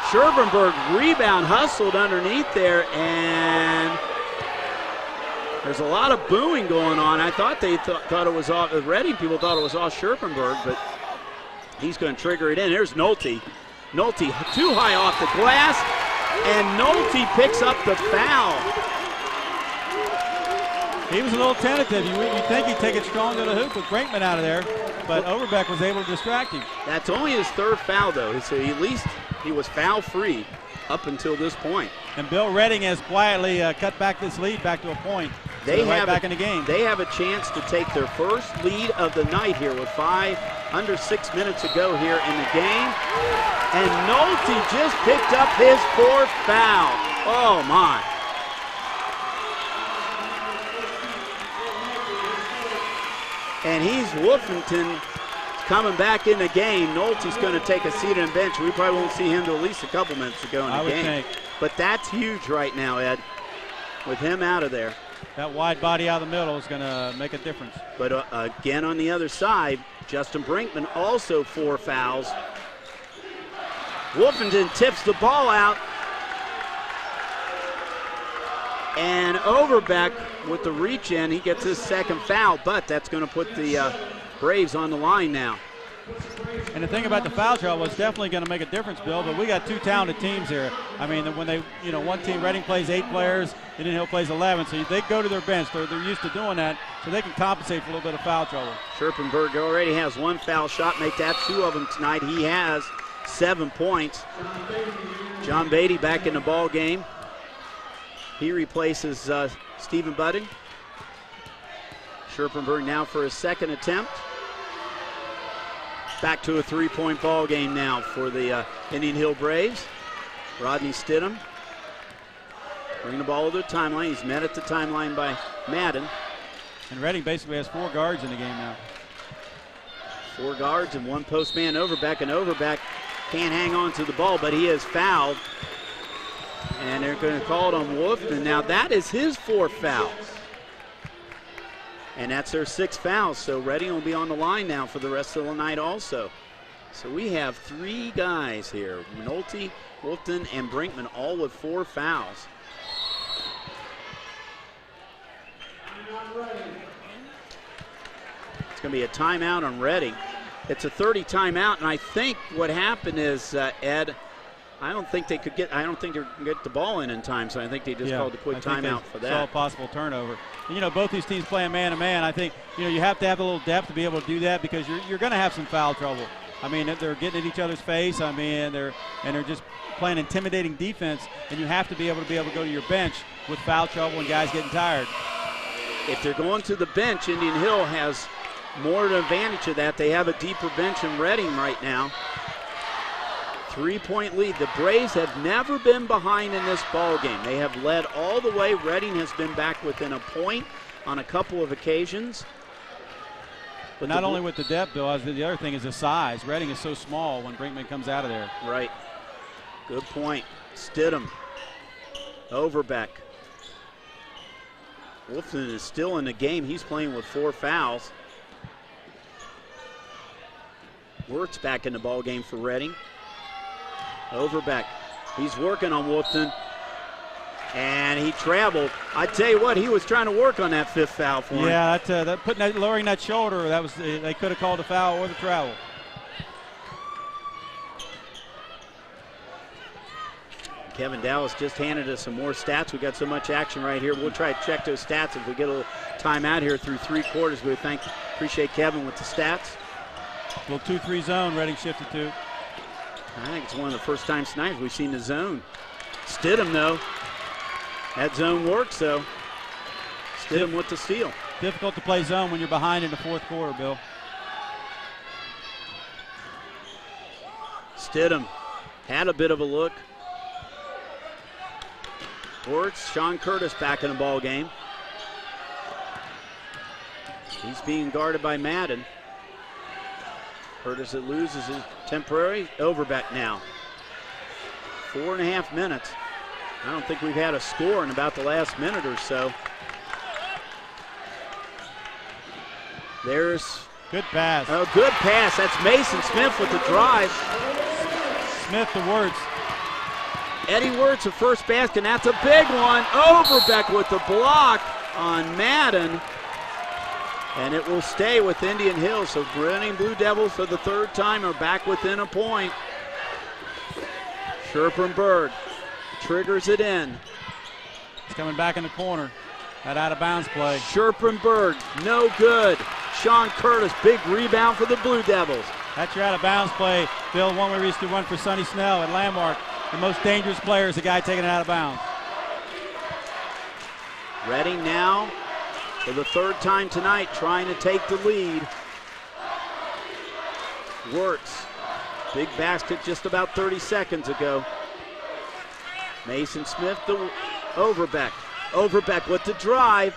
Scherbenberg rebound, hustled underneath there, and there's a lot of booing going on. I thought they thought it was off. The Reading people thought it was off Scherbenberg, but he's going to trigger it in. There's Nolte. Nolte too high off the glass, and Nolte picks up the foul. He was a little tentative. You'd think he'd take it strong to the hoop with Brinkman out of there, but Overbeck was able to distract him. That's only his third foul, though, so at least he was foul-free up until this point. And Bill Reading has quietly cut back this lead back to a point. They right back in the game. They have a chance to take their first lead of the night here with under 6 minutes to go here in the game. And Nolte just picked up his fourth foul. Oh, my. And he's Wolfington coming back in the game. Nolte's going to take a seat on the bench. We probably won't see him till at least a couple minutes to go in the game. Think. But that's huge right now, Ed, with him out of there. That wide body out of the middle is going to make a difference. But again, on the other side, Justin Brinkman also 4 fouls. Wolfington tips the ball out. And Overbeck with the reach in, he gets his second foul, but that's going to put the Braves on the line now. And the thing about the foul trouble is definitely going to make a difference, Bill, but we got 2 talented teams here. I mean, when they, one team, Reading plays 8 players, Indian Hill plays 11, so they go to their bench. They're used to doing that, so they can compensate for a little bit of foul trouble. Scherpenberg already has 1 foul shot, make that 2 of them tonight. He has 7 points. John Beatty back in the ball game. He replaces Stephen Budding. Scherpenberg now for his second attempt. Back to a 3-point ball game now for the Indian Hill Braves. Rodney Stidham bringing the ball to the timeline. He's met at the timeline by Madden. And Reading basically has 4 guards in the game now. 4 guards and 1 post man. Overbeck, and Overbeck can't hang on to the ball, but he is fouled. And they're going to call it on Wolfman. Now that is his 4th foul. And that's their 6th foul. So Reading will be on the line now for the rest of the night also. So we have 3 guys here. Nolte, Wolfton, and Brinkman all with 4 fouls. It's going to be a timeout on Reading. It's a 30 timeout, and I think what happened is, Ed, I don't think they could get the ball in time, so I think they just called a quick timeout for that. Saw a possible turnover. And, both these teams playing man-to-man. I think, you have to have a little depth to be able to do that because you're going to have some foul trouble. I mean, they're getting at each other's face. I mean, they're just playing intimidating defense, and you have to be able to go to your bench with foul trouble and guys getting tired. If they're going to the bench, Indian Hill has more of an advantage of that. They have a deeper bench in Reading right now. 3-point lead. The Braves have never been behind in this ball game. They have led all the way. Reading has been back within a point on a couple of occasions. But not only with the depth, Bill, the other thing is the size. Reading is so small when Brinkman comes out of there. Right. Good point. Stidham. Overbeck. Wolfson is still in the game. He's playing with 4 fouls. Wirtz back in the ball game for Reading. Overbeck. He's working on Wolfton. And he traveled. I tell you what, he was trying to work on that 5th foul for him. Yeah, lowering that shoulder, they could have called a foul or the travel. Kevin Dallas just handed us some more stats. We got so much action right here. We'll try to check those stats if we get a little time out here through 3 quarters. We appreciate Kevin with the stats. A little 2-3 zone, Reading shifted to. I think it's one of the first times tonight we've seen the zone. Stidham, though. That zone works, though. Stidham with the steal. Difficult to play zone when you're behind in the 4th quarter, Bill. Stidham had a bit of a look. Wirtz, Sean Curtis back in the ball game. He's being guarded by Madden. Curtis, it loses his temporary. Overbeck now. 4.5 minutes. I don't think we've had a score in about the last minute or so. There's good pass. Oh, good pass. That's Mason Smith with the drive. Smith to Wirtz. Eddie Wirtz, the first basket, and that's a big one. Overbeck with the block on Madden. And it will stay with Indian Hill. So Reading Blue Devils for the third time are back within a point. Scherpenberg triggers it in. He's coming back in the corner. That out-of-bounds play. Scherpenberg, no good. Sean Curtis, big rebound for the Blue Devils. That's your out-of-bounds play. Bill, one we used to run for Sonny Snell at Landmark. The most dangerous player is the guy taking it out of bounds. Reading now, for the third time tonight, trying to take the lead. Wirtz, big basket just about 30 seconds ago. Mason Smith to Overbeck. Overbeck with the drive.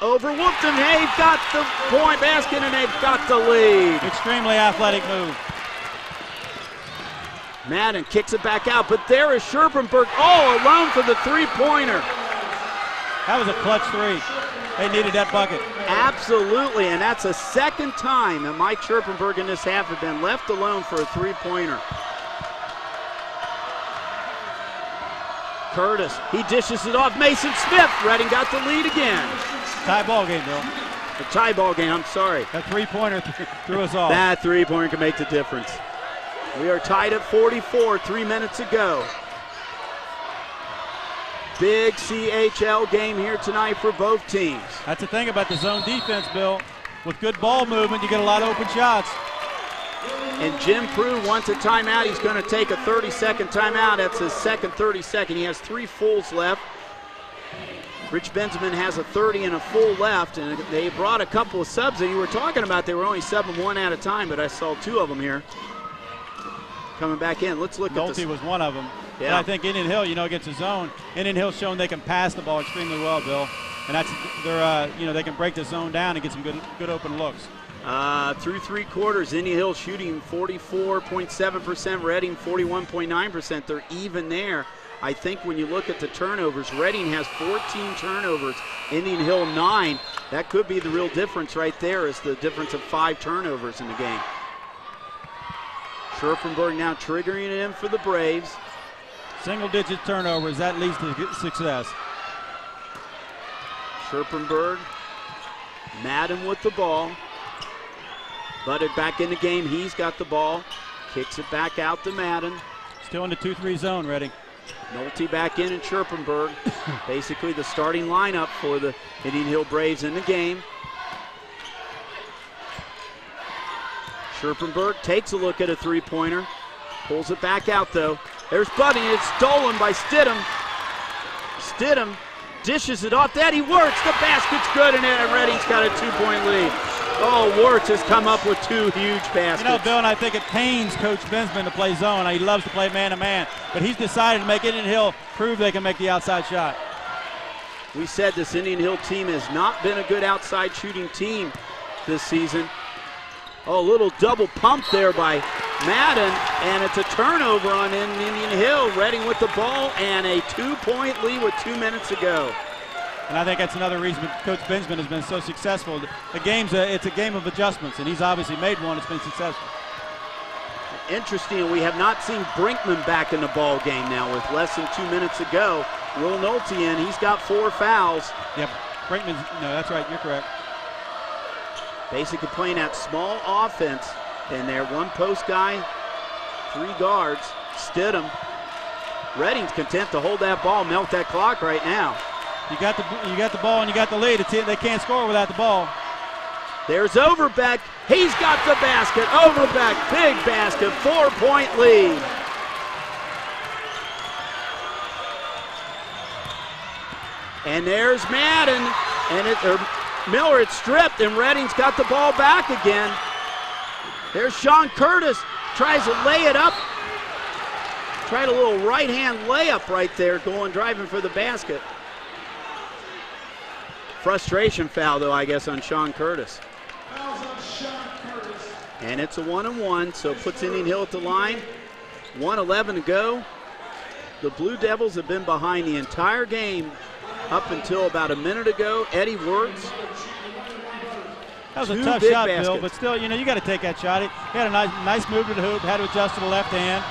Overwhooped him. They've got the point basket and they've got the lead. Extremely athletic move. Madden kicks it back out, but there is Scherpenberg all alone for the three-pointer. That was a clutch three. They needed that bucket. Absolutely, and that's the second time that Mike Scherpenberg in this half have been left alone for a three-pointer. Curtis, he dishes it off. Mason Smith, Reading got the lead again. Tie ball game, Bill. A tie ball game, I'm sorry. That three-pointer threw us off. That three-pointer can make the difference. We are tied at 44, 3 minutes ago. Big CHL game here tonight for both teams. That's the thing about the zone defense, Bill. With good ball movement, you get a lot of open shots. And Jim Prue wants a timeout. He's going to take a 30-second timeout. That's his second 30-second. He has 3 fulls left. Rich Benjamin has a 30 and a full left, and they brought a couple of subs that you were talking about. They were only subbing one at a time, but I saw 2 of them here coming back in. Let's look at this. Nolte was one of them. Yeah. And I think Indian Hill, against the zone, Indian Hill's shown they can pass the ball extremely well, Bill. And that's they can break the zone down and get some good open looks. Through 3 quarters, Indian Hill shooting 44.7%, Reading 41.9%. They're even there. I think when you look at the turnovers, Reading has 14 turnovers, Indian Hill 9. That could be the real difference right there, is the difference of 5 turnovers in the game. Scherpenberg now triggering it in for the Braves. Single-digit turnovers, that leads to success. Scherpenberg, Madden with the ball. Butted back in the game, he's got the ball. Kicks it back out to Madden. Still in the 2-3 zone, Reading. Nolte back in and Scherpenberg. Basically the starting lineup for the Indian Hill Braves in the game. Scherpenberg takes a look at a three-pointer. Pulls it back out though. There's Budding, it's stolen by Stidham. Stidham dishes it off. Eddie Wirtz, the basket's good, and Reading's got a 2-point lead. Oh, Wirtz has come up with 2 huge baskets. Bill, and I think it pains Coach Bensman to play zone. He loves to play man-to-man, but he's decided to make Indian Hill prove they can make the outside shot. We said this Indian Hill team has not been a good outside shooting team this season. Oh, a little double pump there by Madden, and it's a turnover on Indian Hill. Reading with the ball and a 2-point lead with 2 minutes to go. And I think that's another reason Coach Benjamin has been so successful. It's a game of adjustments, and he's obviously made one. It's been successful. Interesting, we have not seen Brinkman back in the ball game now with less than 2 minutes to go. Will Nolte in, he's got 4 fouls. Yep, Brinkman's, no, that's right, you're correct. Basically playing that small offense in there. 1 post guy, 3 guards. Stidham. Reading's content to hold that ball, melt that clock right now. You got the ball and you got the lead. They can't score without the ball. There's Overbeck. He's got the basket. Overbeck, big basket, 4-point lead. And there's Madden, and Miller, it's stripped, and Reading's got the ball back again. There's Sean Curtis, tries to lay it up. Tried a little right-hand layup right there, driving for the basket. Frustration foul, though, I guess, on Sean Curtis. And it's a 1-and-1, so it puts Indian Hill at the line. 1:11 to go. The Blue Devils have been behind the entire game up until about a minute ago. Eddie Wirtz. That was a tough shot, Bill, but still, you got to take that shot. He had a nice move to the hoop, had to adjust to the left hand.